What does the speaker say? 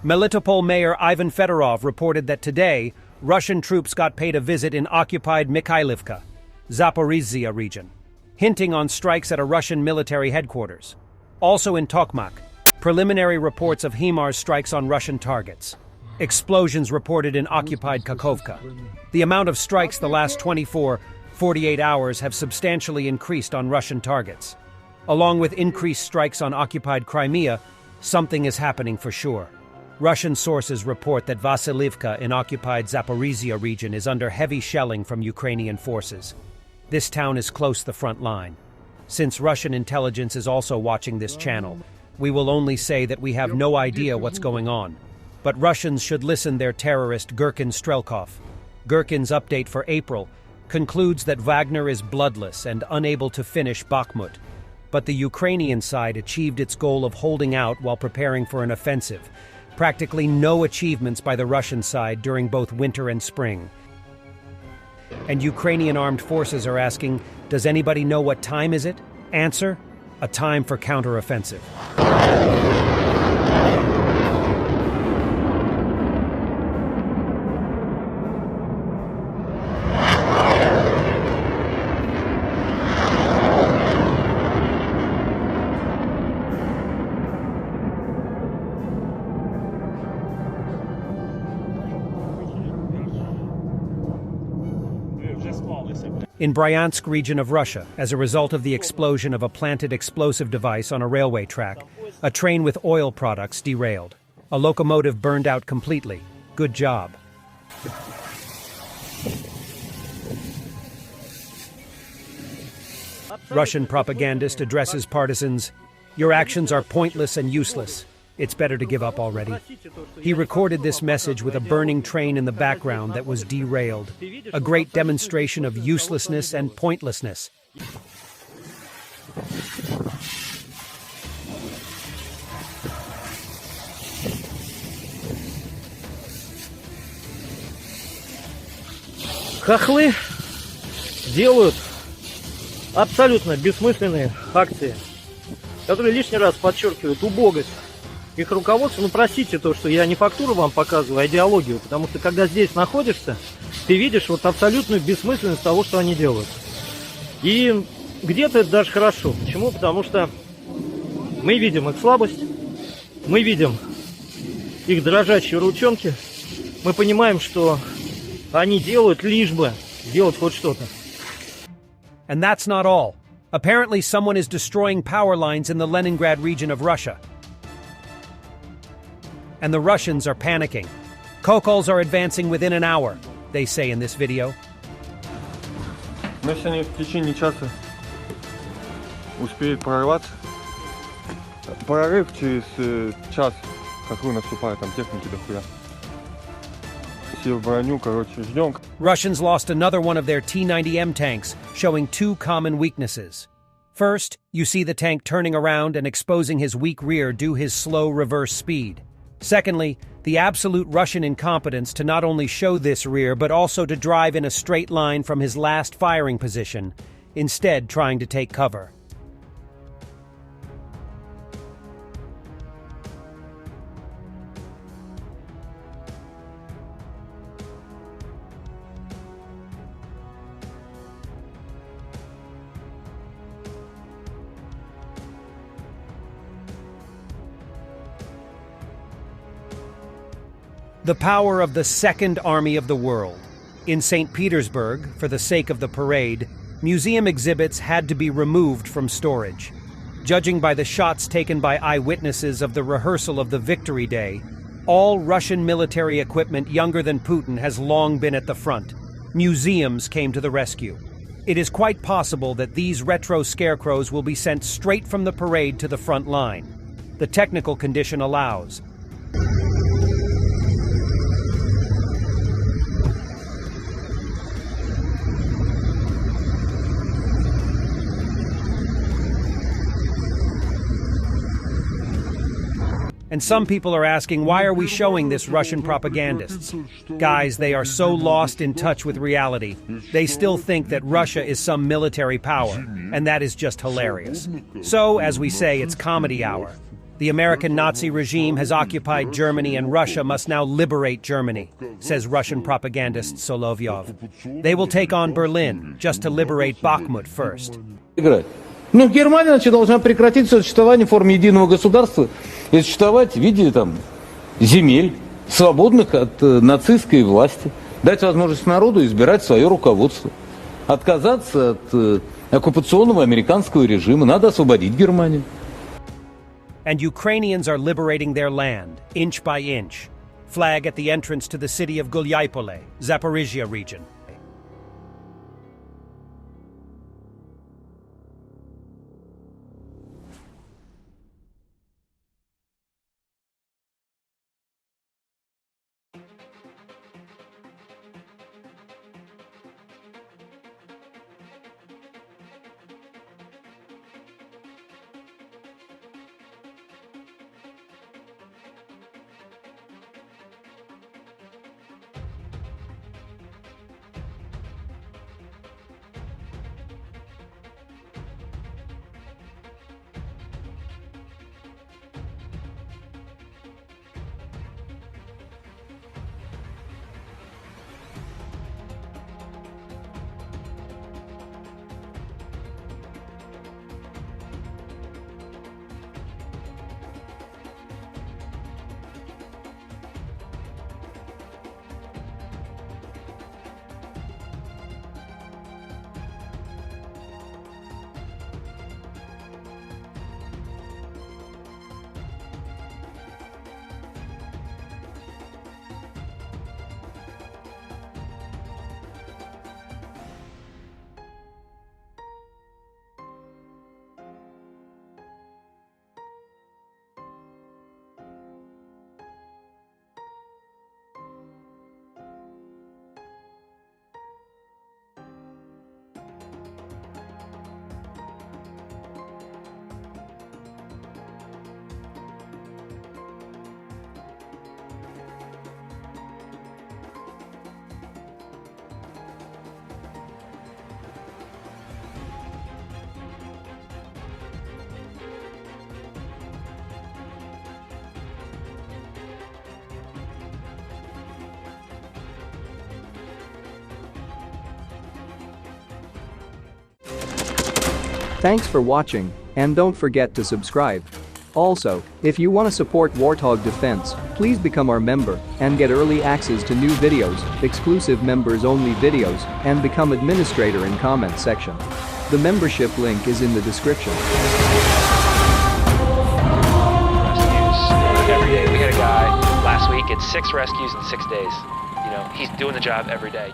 Melitopol Mayor Ivan Fedorov reported that today, Russian troops got paid a visit in occupied Mikhailivka, Zaporizhzhia region, hinting on strikes at a Russian military headquarters. Also in Tokmak, preliminary reports of HIMARS strikes on Russian targets. Explosions reported in occupied Kakhovka. The amount of strikes the last 48 hours have substantially increased on Russian targets. Along with increased strikes on occupied Crimea, something is happening for sure. Russian sources report that Vasilivka in occupied Zaporizhzhia region is under heavy shelling from Ukrainian forces. This town is close to the front line. Since Russian intelligence is also watching this channel, we will only say that we have no idea what's going on. But Russians should listen their terrorist Gherkin Strelkov. Gherkin's update for April concludes that Wagner is bloodless and unable to finish Bakhmut. But the Ukrainian side achieved its goal of holding out while preparing for an offensive. Practically no achievements by the Russian side during both winter and spring. And Ukrainian armed forces are asking, does anybody know what time is it? Answer, a time for counteroffensive. In Bryansk region of Russia, as a result of the explosion of a planted explosive device on a railway track, a train with oil products derailed. A locomotive burned out completely. Good job. Russian propagandist addresses partisans, "Your actions are pointless and useless. It's better to give up already." He recorded this message with a burning train in the background that was derailed, a great demonstration of uselessness and pointlessness. Хохлы делают абсолютно бессмысленные акции, которые лишний раз подчеркивают убогость их руководства. Ну, простите то, что я не фактуру вам показываю, а идеологию, потому что когда здесь находишься, ты видишь вот абсолютную бессмысленность того, что они делают. И где-то это даже хорошо. Почему? Потому что мы видим их слабость, мы видим их дрожащие ручонки, мы понимаем, что они делают лишь бы делать хоть что-то. And that's not all. Apparently someone is destroying power lines in the Leningrad region of Russia. And the Russians are panicking. Kokols are advancing within an hour, they say in this video. Значит, они в течение часа успеют прорваться. Прорыв через час, как вы наступают, там техники дохуя. Все в броню, короче, ждем. Russians lost another one of their T-90M tanks, showing two common weaknesses. First, you see the tank turning around and exposing his weak rear due his slow reverse speed. Secondly, the absolute Russian incompetence to not only show this rear but also to drive in a straight line from his last firing position, instead trying to take cover. The power of the Second Army of the World. In St. Petersburg, for the sake of the parade, museum exhibits had to be removed from storage. Judging by the shots taken by eyewitnesses of the rehearsal of the Victory Day, all Russian military equipment younger than Putin has long been at the front. Museums came to the rescue. It is quite possible that these retro scarecrows will be sent straight from the parade to the front line. The technical condition allows. And some people are asking, why are we showing this Russian propagandists? Guys, they are so lost in touch with reality. They still think that Russia is some military power, and that is just hilarious. So, as we say, it's comedy hour. The American Nazi regime has occupied Germany and Russia must now liberate Germany, says Russian propagandist Solovyov. They will take on Berlin, just to liberate Bakhmut first. Ну, Германия, значит, должна прекратить существование в форме единого государства и существовать в виде земель, свободных от нацистской власти, дать возможность народу избирать свое руководство, отказаться от оккупационного американского режима, надо освободить Германию. And Ukrainians are liberating their land, inch by inch. Flag at the entrance to the city of Gulyaipole, Zaporizhia region. Thanks for watching, and don't forget to subscribe. Also, if you want to support Warthog Defense, please become our member and get early access to new videos, exclusive members-only videos, and become administrator in comment section. The membership link is in the description. Rescues every day. We had a guy last week, it's 6 rescues in 6 days. You know, he's doing the job every day.